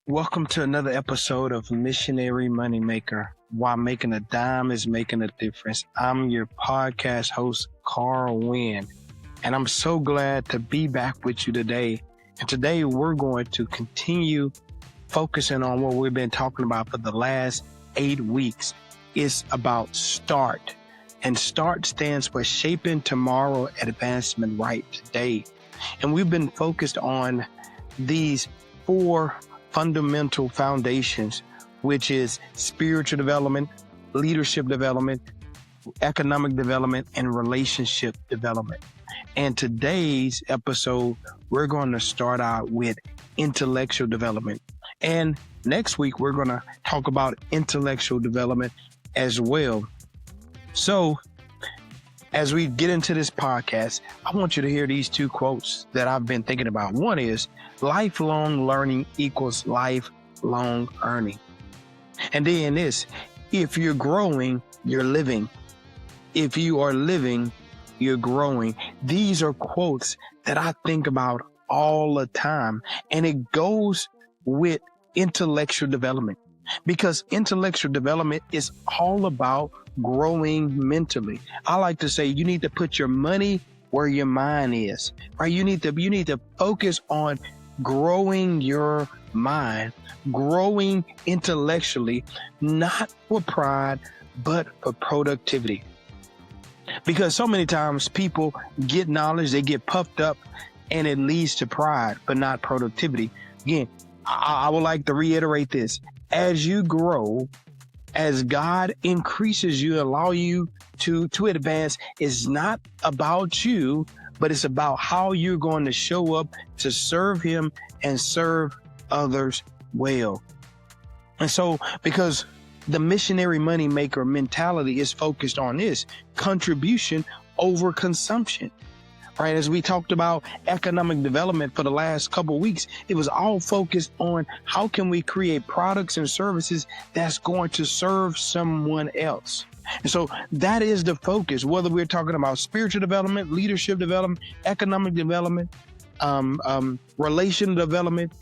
Welcome to another episode of Missionary Moneymaker. Why making a dime is making a difference. I'm your podcast host, Carl Winn, and I'm so glad to be back with you today. And today we're going to continue focusing on what we've been talking about for the last 8 weeks. It's about START. And START stands for Shaping Tomorrow, Advancement Right Today. And we've been focused on these 4 fundamental foundations, which is spiritual development, leadership development, economic development, and relationship development. And today's episode, we're going to start out with intellectual development. And next week, we're going to talk about intellectual development as well. So as we get into this podcast, I want you to hear these 2 quotes that I've been thinking about. One is, lifelong learning equals lifelong earning. And then this, if you're growing, you're living. If you are living, you're growing. These are quotes that I think about all the time. And it goes with intellectual development, because intellectual development is all about growing mentally. I like to say you need to put your money where your mind is, right? You need to focus on growing your mind, growing intellectually, not for pride, but for productivity. Because so many times people get knowledge, they get puffed up, and it leads to pride, but not productivity. Again, I would like to reiterate this. As you grow, as God increases you, allow you to advance, it's not about you, but it's about how you're going to show up to serve Him and serve others well. And so, because the missionary money maker mentality is focused on this, contribution over consumption. Right, as we talked about economic development for the last couple of weeks, it was all focused on how can we create products and services that's going to serve someone else. And so that is the focus, whether we're talking about spiritual development, leadership development, economic development, relational development,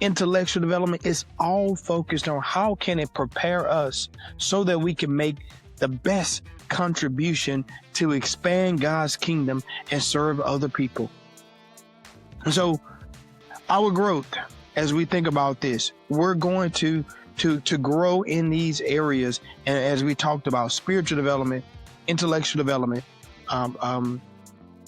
intellectual development. It's all focused on how can it prepare us so that we can make the best contribution to expand God's kingdom and serve other people. And so our growth, as we think about this, we're going to grow in these areas. And as we talked about spiritual development, intellectual development,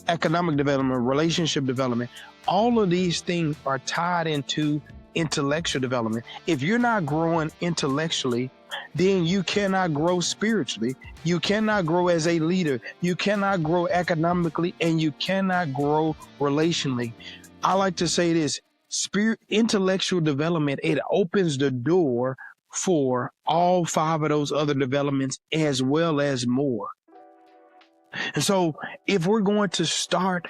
economic development, relationship development, all of these things are tied into intellectual development. If you're not growing intellectually, then you cannot grow spiritually. You cannot grow as a leader. You cannot grow economically, and you cannot grow relationally. I like to say this, intellectual development, it opens the door for all 5 of those other developments as well as more. And so if we're going to start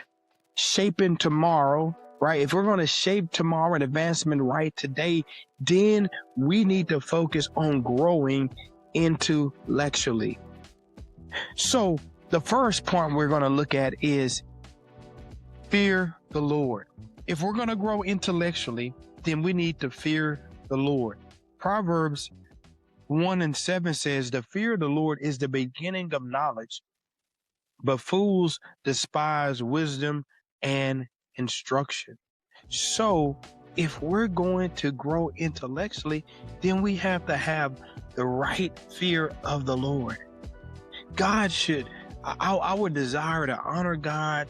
shaping tomorrow, right? If we're going to shape tomorrow and advancement right today, then we need to focus on growing intellectually. So the first point we're going to look at is fear the Lord. If we're going to grow intellectually, then we need to fear the Lord. Proverbs 1:7 says, the fear of the Lord is the beginning of knowledge, but fools despise wisdom and instruction. So if we're going to grow intellectually, then we have to have the right fear of the Lord. God should, our desire to honor God,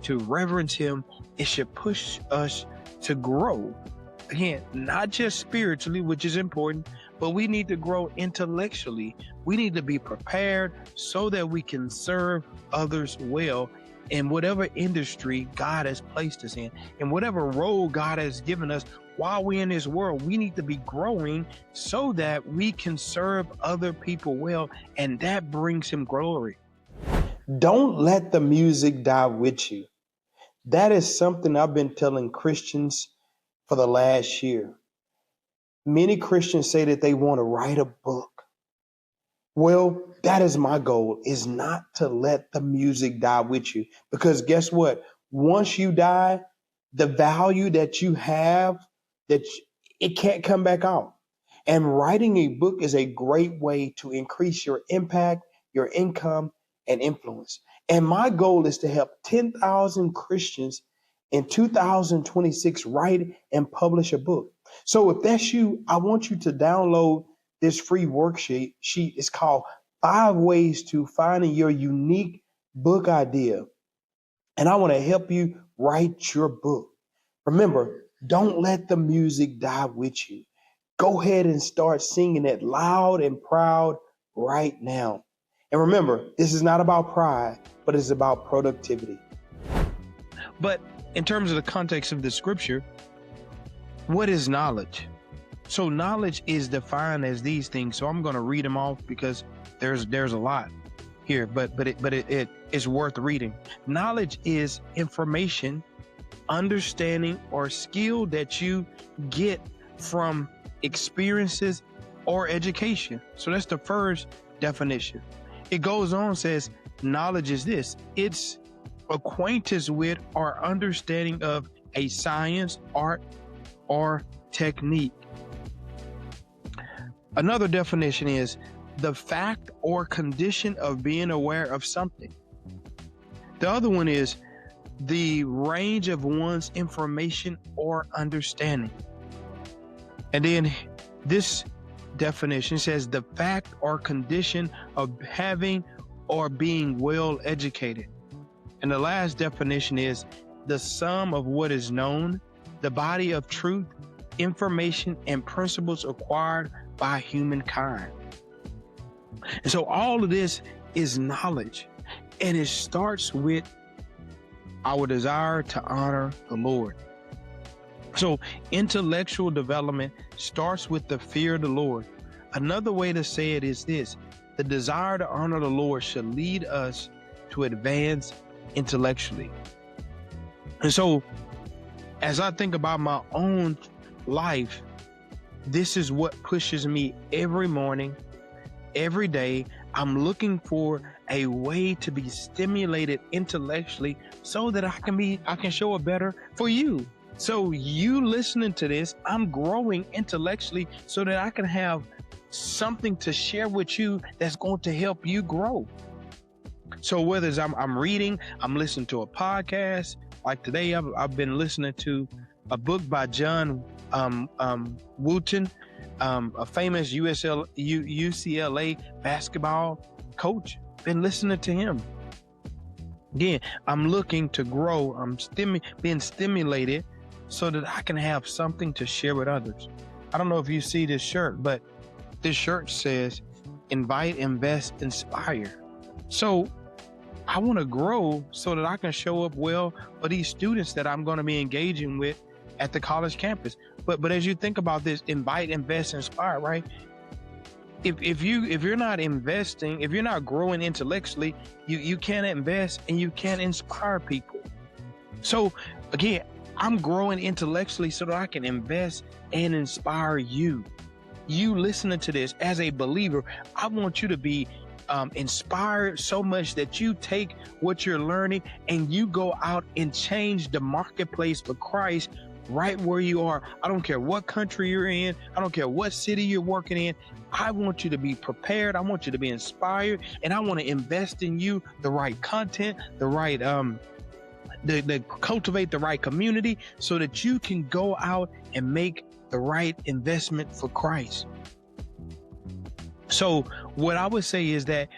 to reverence Him, it should push us to grow. Again, not just spiritually, which is important, but we need to grow intellectually. We need to be prepared so that we can serve others well in whatever industry God has placed us in whatever role God has given us while we're in this world. We need to be growing so that we can serve other people well, and that brings Him glory. Don't let the music die with you. That is something I've been telling Christians for the last year. Many Christians say that they want to write a book. Well, that is my goal, is not to let the music die with you. Because guess what? Once you die, the value that you have, that it can't come back out. And writing a book is a great way to increase your impact, your income, and influence. And my goal is to help 10,000 Christians in 2026 write and publish a book. So if that's you, I want you to download this free worksheet. It's called 5 Ways to Finding Your Unique Book Idea. And I want to help you write your book. Remember, don't let the music die with you. Go ahead and start singing it loud and proud right now. And remember, this is not about pride, but it's about productivity. But in terms of the context of the scripture, what is knowledge? So knowledge is defined as these things. So I'm going to read them off because there's a lot here, but it is worth reading. Knowledge is information, understanding, or skill that you get from experiences or education. So that's the first definition. It goes on, says knowledge is this: it's acquaintance with or understanding of a science, art, or technique. Another definition is the fact or condition of being aware of something. The other one is the range of one's information or understanding. And then this definition says the fact or condition of having or being well educated. And the last definition is the sum of what is known, the body of truth, information, and principles acquired by humankind. And so all of this is knowledge, and it starts with our desire to honor the Lord. So intellectual development starts with the fear of the Lord. Another way to say it is this: the desire to honor the Lord should lead us to advance intellectually. And so as I think about my own life, this is what pushes me every morning, every day. I'm looking for a way to be stimulated intellectually so that I can show up better for you. So you listening to this, I'm growing intellectually so that I can have something to share with you that's going to help you grow. So whether it's I'm reading, I'm listening to a podcast, like today I've been listening to a book by John Wooten, a famous UCLA basketball coach. Been listening to him. Again, I'm looking to grow. I'm being stimulated so that I can have something to share with others. I don't know if you see this shirt, but this shirt says invite, invest, inspire. So I want to grow so that I can show up well for these students that I'm going to be engaging with at the college campus. But as you think about this, invite, invest, inspire, right? If you're not investing, if you're not growing intellectually, you can't invest and you can't inspire people. So again, I'm growing intellectually so that I can invest and inspire you. You listening to this as a believer, I want you to be inspired so much that you take what you're learning and you go out and change the marketplace for Christ right where you are. I don't care what country you're in. I don't care what city you're working in. I want you to be prepared. I want you to be inspired, and I want to invest in you the right content, the right cultivate the right community so that you can go out and make the right investment for Christ. So what I would say is that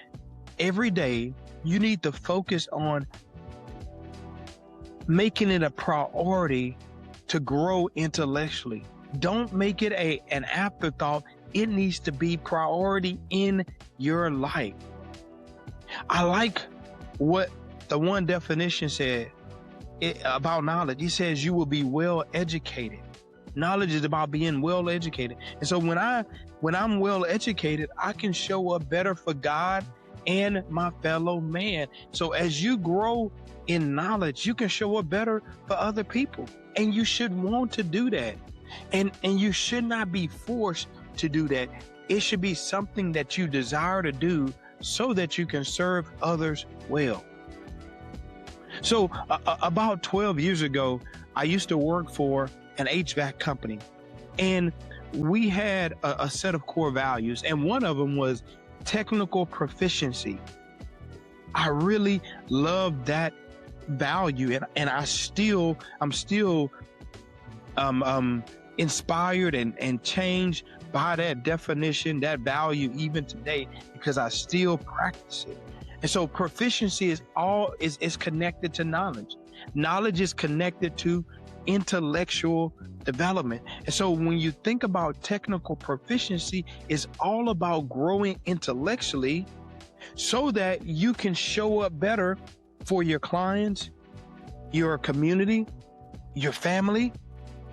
every day you need to focus on making it a priority to grow intellectually. Don't make it an afterthought. It needs to be priority in your life. I like what the one definition said about knowledge. It says you will be well educated. Knowledge is about being well educated. And so when I'm well educated, I can show up better for God and my fellow man. So as you grow in knowledge, you can show up better for other people. And you should want to do that. And you should not be forced to do that. It should be something that you desire to do so that you can serve others well. So about 12 years ago, I used to work for an HVAC company. And we had a set of core values, and one of them was technical proficiency. I really love that value, and I'm still inspired and changed by that definition, that value, even today, because I still practice it. And so proficiency is connected to knowledge. Knowledge is connected to intellectual development. And so when you think about technical proficiency, it's all about growing intellectually so that you can show up better for your clients, your community, your family,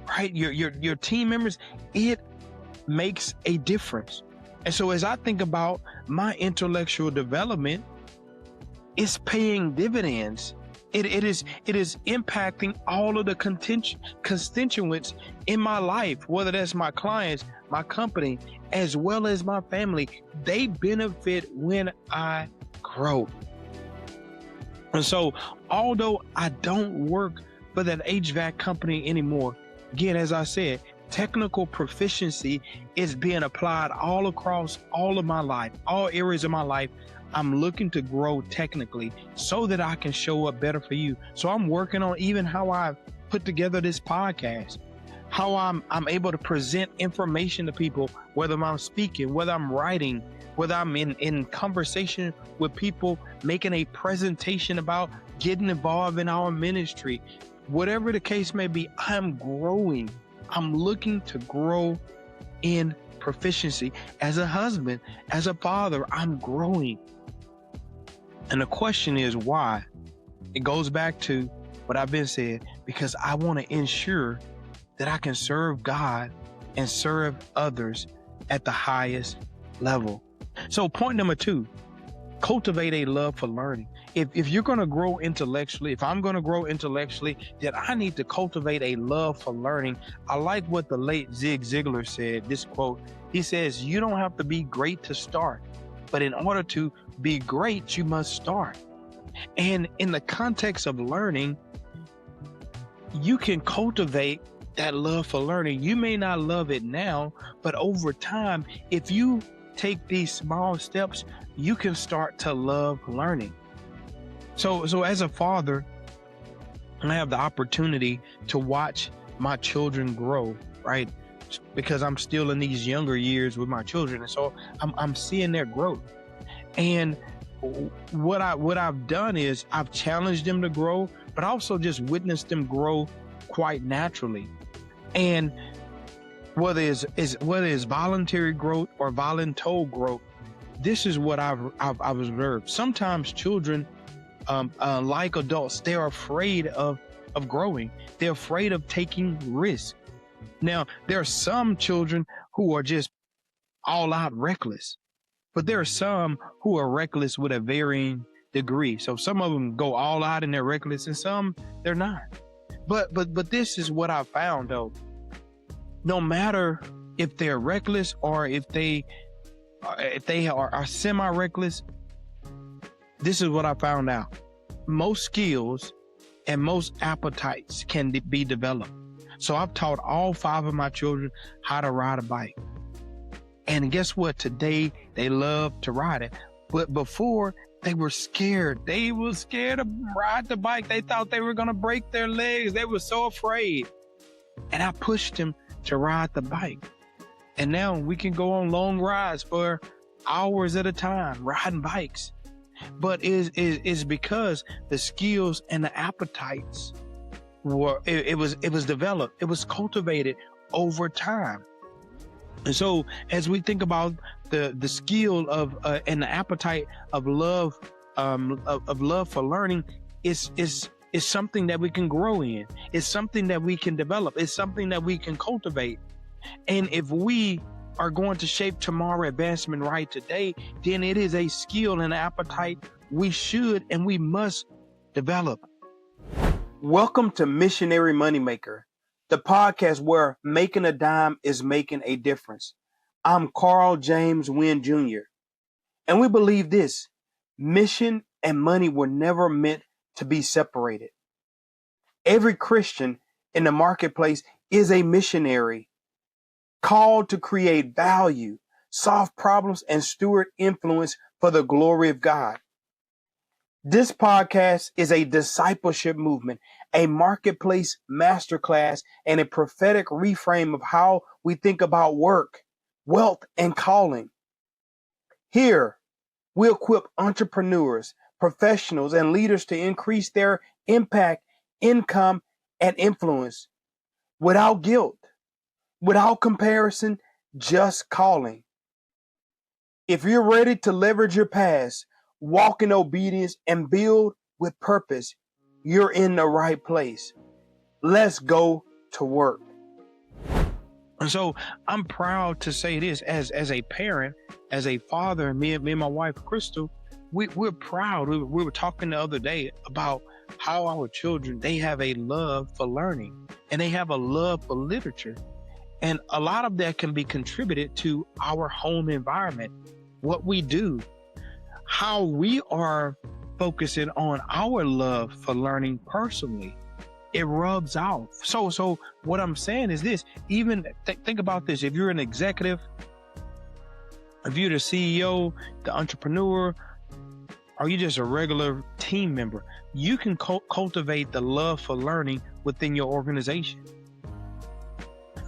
right? Your team members. It makes a difference. And so as I think about my intellectual development, it's paying dividends. It is impacting all of the constituents in my life, whether that's my clients, my company, as well as my family. They benefit when I grow. And so, although I don't work for that HVAC company anymore, again, as I said, technical proficiency is being applied all across all of my life, all areas of my life. I'm looking to grow technically so that I can show up better for you. So I'm working on even how I put together this podcast, how I'm able to present information to people, whether I'm speaking, whether I'm writing, whether I'm in conversation with people, making a presentation about getting involved in our ministry. Whatever the case may be, I'm growing. I'm looking to grow in proficiency. As a husband, as a father, I'm growing. And the question is why? It goes back to what I've been saying, because I want to ensure that I can serve God and serve others at the highest level. So point number 2, cultivate a love for learning. If you're going to grow intellectually, if I'm going to grow intellectually, then I need to cultivate a love for learning. I like what the late Zig Ziglar said, this quote. He says, you don't have to be great to start, but in order to be great, you must start. And in the context of learning, you can cultivate that love for learning. You may not love it now, but over time, if you take these small steps, you can start to love learning. So as a father, I have the opportunity to watch my children grow, right? Because I'm still in these younger years with my children. And so I'm seeing their growth. And what I've done is I've challenged them to grow, but also just witnessed them grow quite naturally. And whether it's voluntary growth or voluntold growth, this is what I've observed. Sometimes children, like adults, they're afraid of growing. They're afraid of taking risks. Now, there are some children who are just all out reckless, but there are some who are reckless with a varying degree. So some of them go all out and they're reckless, and some they're not. But this is what I found though. No matter if they're reckless or if they are semi-reckless, this is what I found out. Most skills and most appetites can be developed. So I've taught all 5 of my children how to ride a bike. And guess what? Today, they love to ride it. But before, they were scared. They were scared to ride the bike. They thought they were going to break their legs. They were so afraid. And I pushed them to ride the bike. And now we can go on long rides for hours at a time, riding bikes. But it's because the skills and the appetites it was developed. It was cultivated over time. And so as we think about the skill of and the appetite of love, of love for learning, is something that we can grow in. It's something that we can develop. It's something that we can cultivate. And if we are going to shape tomorrow advancement right today, then it is a skill and an appetite we should and we must develop. Welcome to Missionary Moneymaker, the podcast where making a dime is making a difference. I'm Carl James Winn Jr. And we believe this: mission and money were never meant to be separated. Every Christian in the marketplace is a missionary. called to create value, solve problems, and steward influence for the glory of God. This podcast is a discipleship movement, a marketplace masterclass, and a prophetic reframe of how we think about work, wealth, and calling. Here, we equip entrepreneurs, professionals, and leaders to increase their impact, income, and influence without guilt, without comparison, just calling. If you're ready to leverage your past, walk in obedience, and build with purpose, you're in the right place. Let's go to work. And so I'm proud to say this as a parent, as a father, me and my wife, Crystal, we're proud. We were talking the other day about how our children, they have a love for learning and they have a love for literature. And a lot of that can be contributed to our home environment, what we do, how we are focusing on our love for learning personally. It rubs off. So what I'm saying is this, even think about this. If you're an executive, if you're the CEO, the entrepreneur, or you're just a regular team member, you can cultivate the love for learning within your organization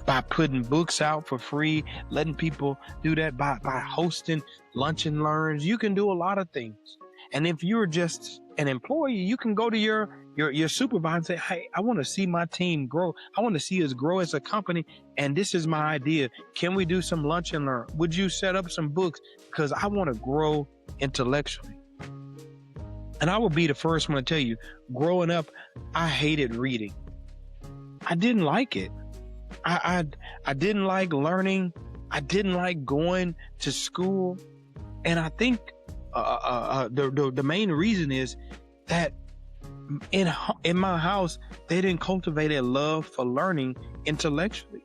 by putting books out for free, letting people do that, by hosting lunch and learns. You can do a lot of things. And if you're just an employee, you can go to your supervisor and say, hey, I want to see my team grow. I want to see us grow as a company. And this is my idea. Can we do some lunch and learn? Would you set up some books? Because I want to grow intellectually. And I will be the first one to tell you, growing up, I hated reading. I didn't like it. I didn't like learning. I didn't like going to school. And I think the main reason is that in my house, they didn't cultivate a love for learning intellectually.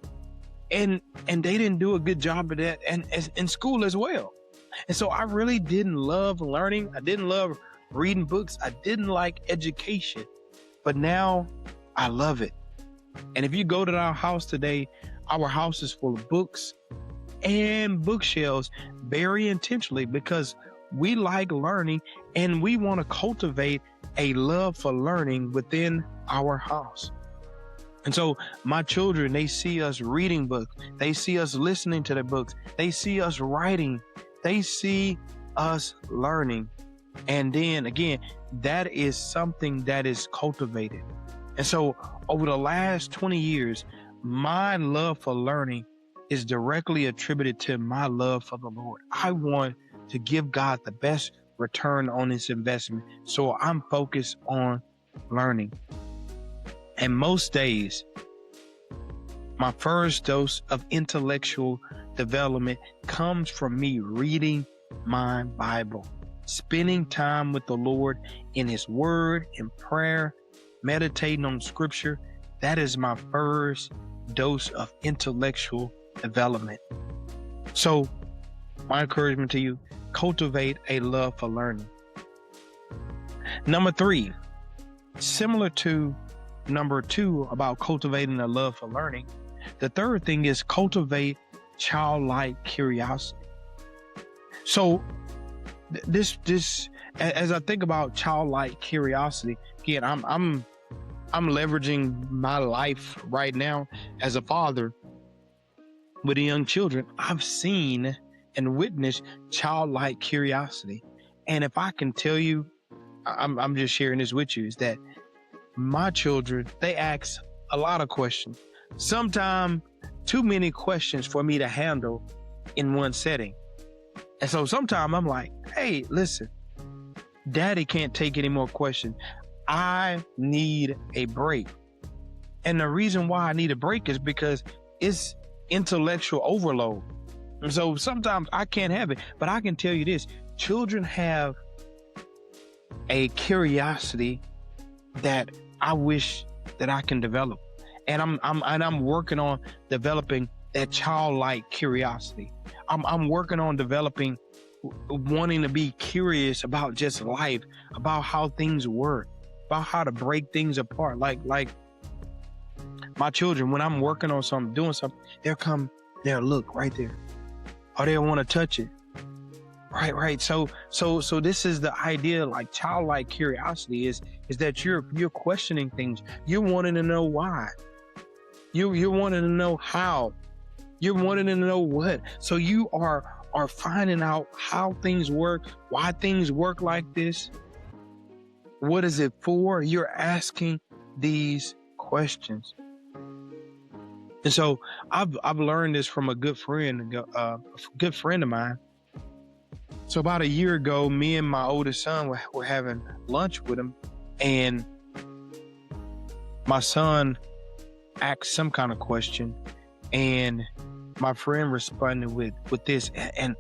And they didn't do a good job of that and in school as well. And so I really didn't love learning. I didn't love reading books. I didn't like education. But now I love it. And if you go to our house today, our house is full of books and bookshelves very intentionally because we like learning and we want to cultivate a love for learning within our house. And so my children, they see us reading books. They see us listening to the books. They see us writing. They see us learning. And then again, that is something that is cultivated. And so over the last 20 years, my love for learning is directly attributed to my love for the Lord. I want to give God the best return on his investment. So I'm focused on learning. And most days, my first dose of intellectual development comes from me reading my Bible, spending time with the Lord in his word, in prayer, meditating on scripture. That is my first dose of intellectual development. So my encouragement to you, cultivate a love for learning. Number 3, similar to number 2 about cultivating a love for learning, the third thing is cultivate childlike curiosity. So this as I think about childlike curiosity, again, I'm leveraging my life right now as a father with the young children. I've seen and witnessed childlike curiosity. And if I can tell you, I'm just sharing this with you, is that my children, they ask a lot of questions. Sometimes too many questions for me to handle in one setting. And so sometimes I'm like, hey, listen, daddy can't take any more questions. I need a break. And the reason why I need a break is because it's intellectual overload. And so sometimes I can't have it, but I can tell you this, children have a curiosity that I wish that I can develop. And I'm working on developing that childlike curiosity. I'm working on developing wanting to be curious about just life, about how things work, about how to break things apart. Like my children, when I'm working on something, doing something, they'll come They'll look right there, or they'll want to touch it. Right. So this is the idea, like childlike curiosity is that you're questioning things. You're wanting to know why. You're wanting to know how. You're wanting to know what. So you are finding out how things work, why things work like this. What is it for? You're asking these questions. And so I've learned this from a good friend of mine. So about a year ago, me and my oldest son were having lunch with him, and my son asked some kind of question, and my friend responded with this, and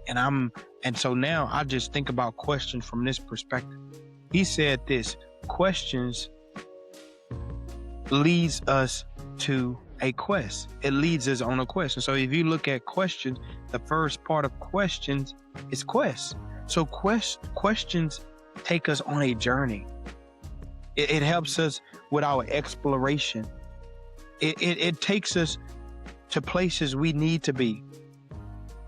so now I just think about questions from this perspective. He said this: questions leads us to a quest. It leads us on a quest. And so if you look at questions, the first part of questions is quest. So questions take us on a journey. It helps us with our exploration. It takes us to places we need to be.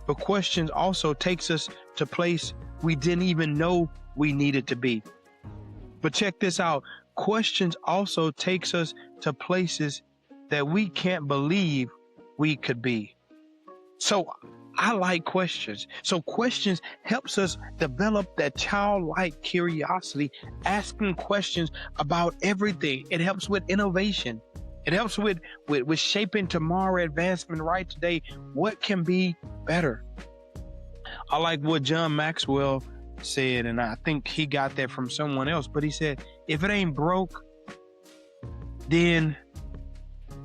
But questions also takes us to place we didn't even know we needed to be. But check this out. Questions also takes us to places that we can't believe we could be. So I like questions. So questions helps us develop that childlike curiosity, asking questions about everything. It helps with innovation. It helps with shaping tomorrow, advancement right today. What can be better? I like what John Maxwell said, and I think he got that from someone else, but he said, if it ain't broke, then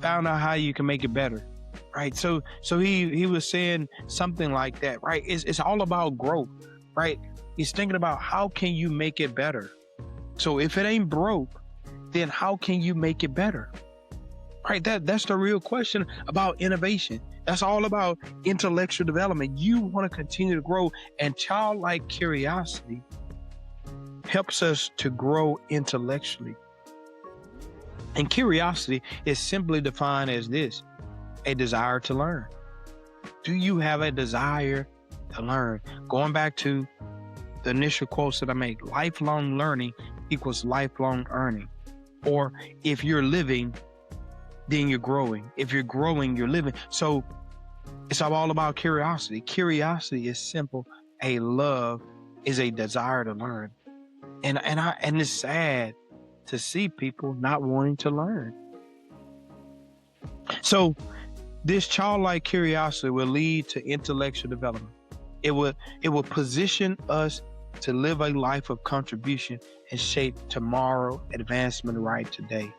found out how you can make it better. Right. So he was saying something like that, right? It's all about growth, right? He's thinking about how can you make it better? So if it ain't broke, then how can you make it better? Right? That's the real question about innovation. That's all about intellectual development. You want to continue to grow, and childlike curiosity helps us to grow intellectually. And curiosity is simply defined as this: a desire to learn. Do you have a desire to learn? Going back to the initial quotes that I made, lifelong learning equals lifelong earning. Or if you're living, then you're growing. If you're growing, you're living. So it's all about curiosity. Curiosity is simple. A love is a desire to learn. And it's sad to see people not wanting to learn. So this childlike curiosity will lead to intellectual development. It will position us to live a life of contribution and shape tomorrow, advancement right today.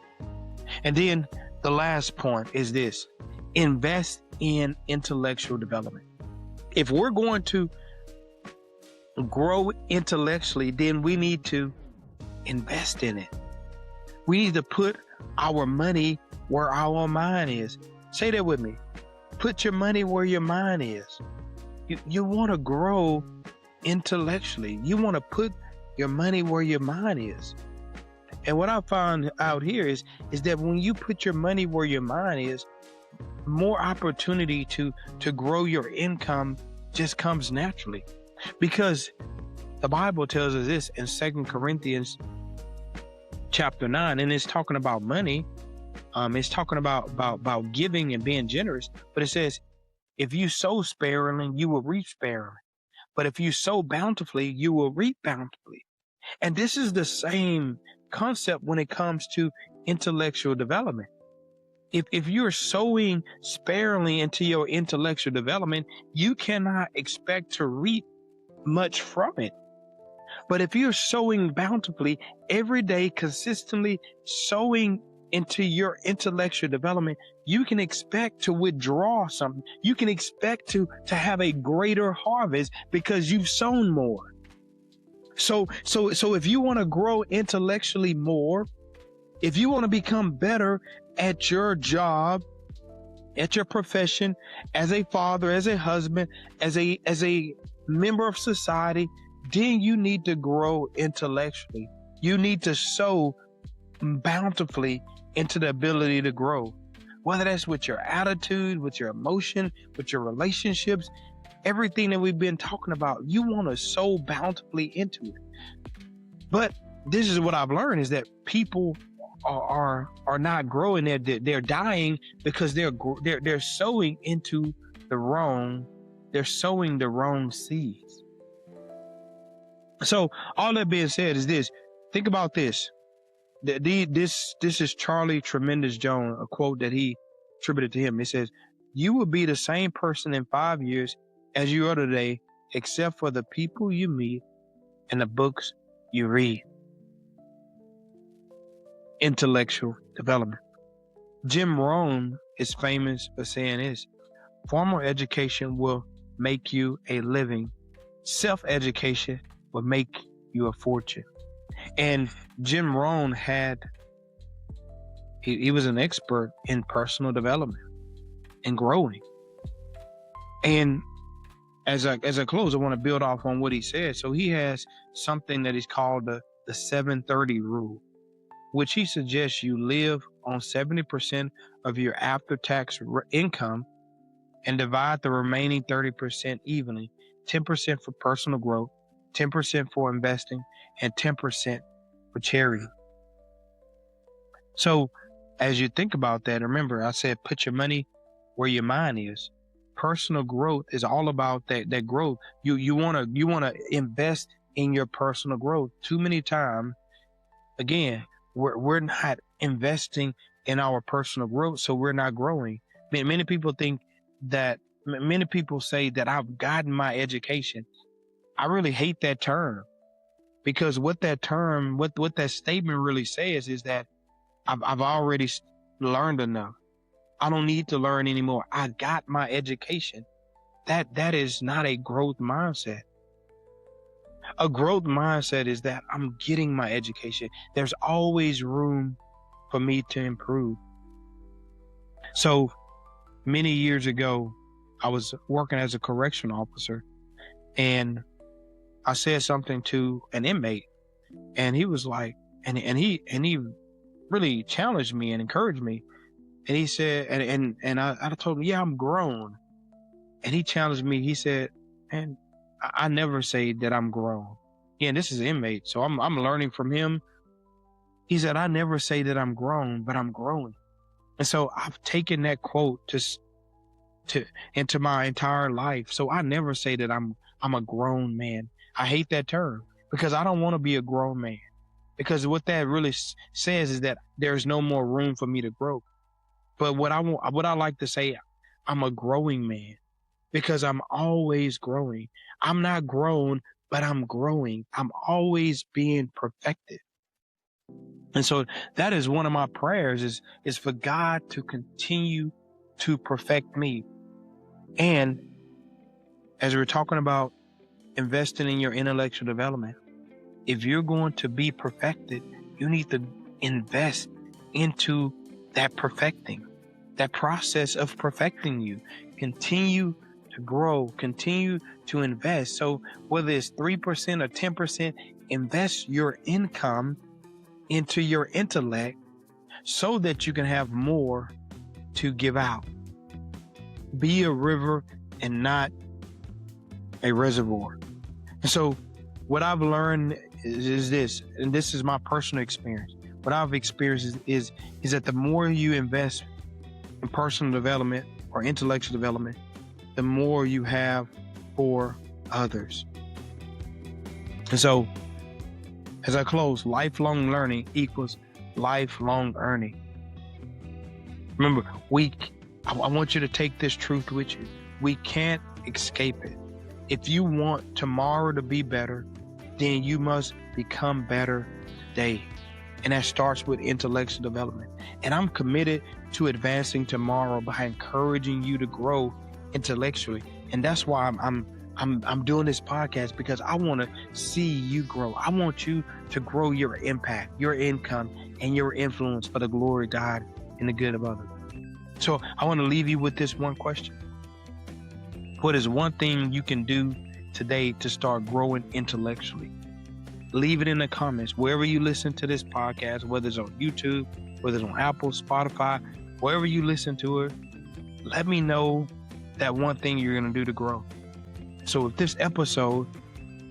And then the last point is this: invest in intellectual development. If we're going to grow intellectually, then we need to invest in it. We need to put our money where our mind is. Say that with me. Put your money where your mind is. You want to grow intellectually. You want to put your money where your mind is. And what I found out here is that when you put your money where your mind is, more opportunity to grow your income just comes naturally. Because the Bible tells us this in 2 Corinthians chapter 9, and it's talking about money. It's talking about giving and being generous. But it says, if you sow sparingly, you will reap sparingly. But if you sow bountifully, you will reap bountifully. And this is the same concept when it comes to intellectual development. If you're sowing sparingly into your intellectual development, you cannot expect to reap much from it. But if you're sowing bountifully every day, consistently sowing into your intellectual development, you can expect to withdraw something. You can expect to have a greater harvest because you've sown more. So if you want to grow intellectually more, if you want to become better at your job, at your profession, as a father, as a husband, as a member of society, then you need to grow intellectually. You need to sow bountifully into the ability to grow. whether that's with your attitude, with your emotion, with your relationships, everything that we've been talking about, you want to sow bountifully into it. But this is what I've learned, is that people are not growing. They're dying because they're sowing into the wrong. They're sowing the wrong seeds. So all that being said is this. Think about this. This is Charlie Tremendous Jones, a quote that he attributed to him. It says, "You will be the same person in 5 years as you are today, except for the people you meet and the books you read." Intellectual development. Jim Rohn is famous for saying this: formal education will make you a living. Self-education will make you a fortune. And Jim Rohn he was an expert in personal development and growing. And as I close, I want to build off on what he said. So he has something that is called the 730 rule, which he suggests you live on 70% of your after-tax income and divide the remaining 30% evenly, 10% for personal growth, 10% for investing, and 10% for charity. So as you think about that, remember I said put your money where your mind is. Personal growth is all about that growth. You wanna invest in your personal growth. Too many times, again, we're not investing in our personal growth, so we're not growing. Many people say that I've gotten my education. I really hate that term, because what that statement really says is that I've already learned enough. I don't need to learn anymore. I got my education. That is not a growth mindset. A growth mindset is that I'm getting my education. There's always room for me to improve. So many years ago, I was working as a correctional officer, and I said something to an inmate, and he was like, and he really challenged me and encouraged me. And he said, and I told him, yeah, I'm grown. And he challenged me. He said, and I never say that I'm grown. Yeah, and this is an inmate, so I'm learning from him. He said, I never say that I'm grown, but I'm growing. And so I've taken that quote into my entire life. So I never say that I'm a grown man. I hate that term, because I don't want to be a grown man, because what that really says is that there's no more room for me to grow. But what I like to say, I'm a growing man, because I'm always growing. I'm not grown, but I'm growing. I'm always being perfected. And so that is one of my prayers, is for God to continue to perfect me. And as we're talking about investing in your intellectual development, if you're going to be perfected, you need to invest into that perfecting, that process of perfecting you. Continue to grow, continue to invest. So whether it's 3% or 10%, invest your income into your intellect so that you can have more to give out. Be a river and not a reservoir. And so what I've learned is this, and this is my personal experience. What I've experienced is that the more you invest in personal development or intellectual development, the more you have for others. And so as I close, lifelong learning equals lifelong earning. Remember, I want you to take this truth with you. We can't escape it. If you want tomorrow to be better, then you must become better today. And that starts with intellectual development. And I'm committed to advancing tomorrow by encouraging you to grow intellectually. And that's why I'm doing this podcast, because I want to see you grow. I want you to grow your impact, your income, and your influence for the glory of God and the good of others. So I want to leave you with this one question. What is one thing you can do today to start growing intellectually? Leave it in the comments wherever you listen to this podcast, whether it's on YouTube, whether it's on Apple, Spotify, Wherever you listen to it, let me know that one thing you're going to do to grow. So if this episode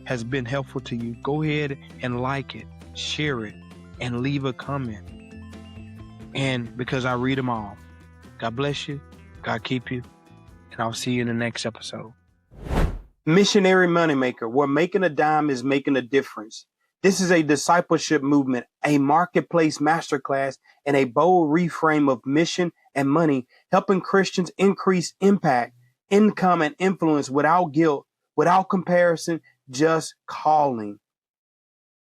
has been helpful to you, go ahead and like it, share it, and leave a comment. And because I read them all. God bless you. God keep you. And I'll see you in the next episode. Missionary Moneymaker, where making a dime is making a difference. This is a discipleship movement, a marketplace masterclass, and a bold reframe of mission and money, helping Christians increase impact, income, and influence without guilt, without comparison, just calling.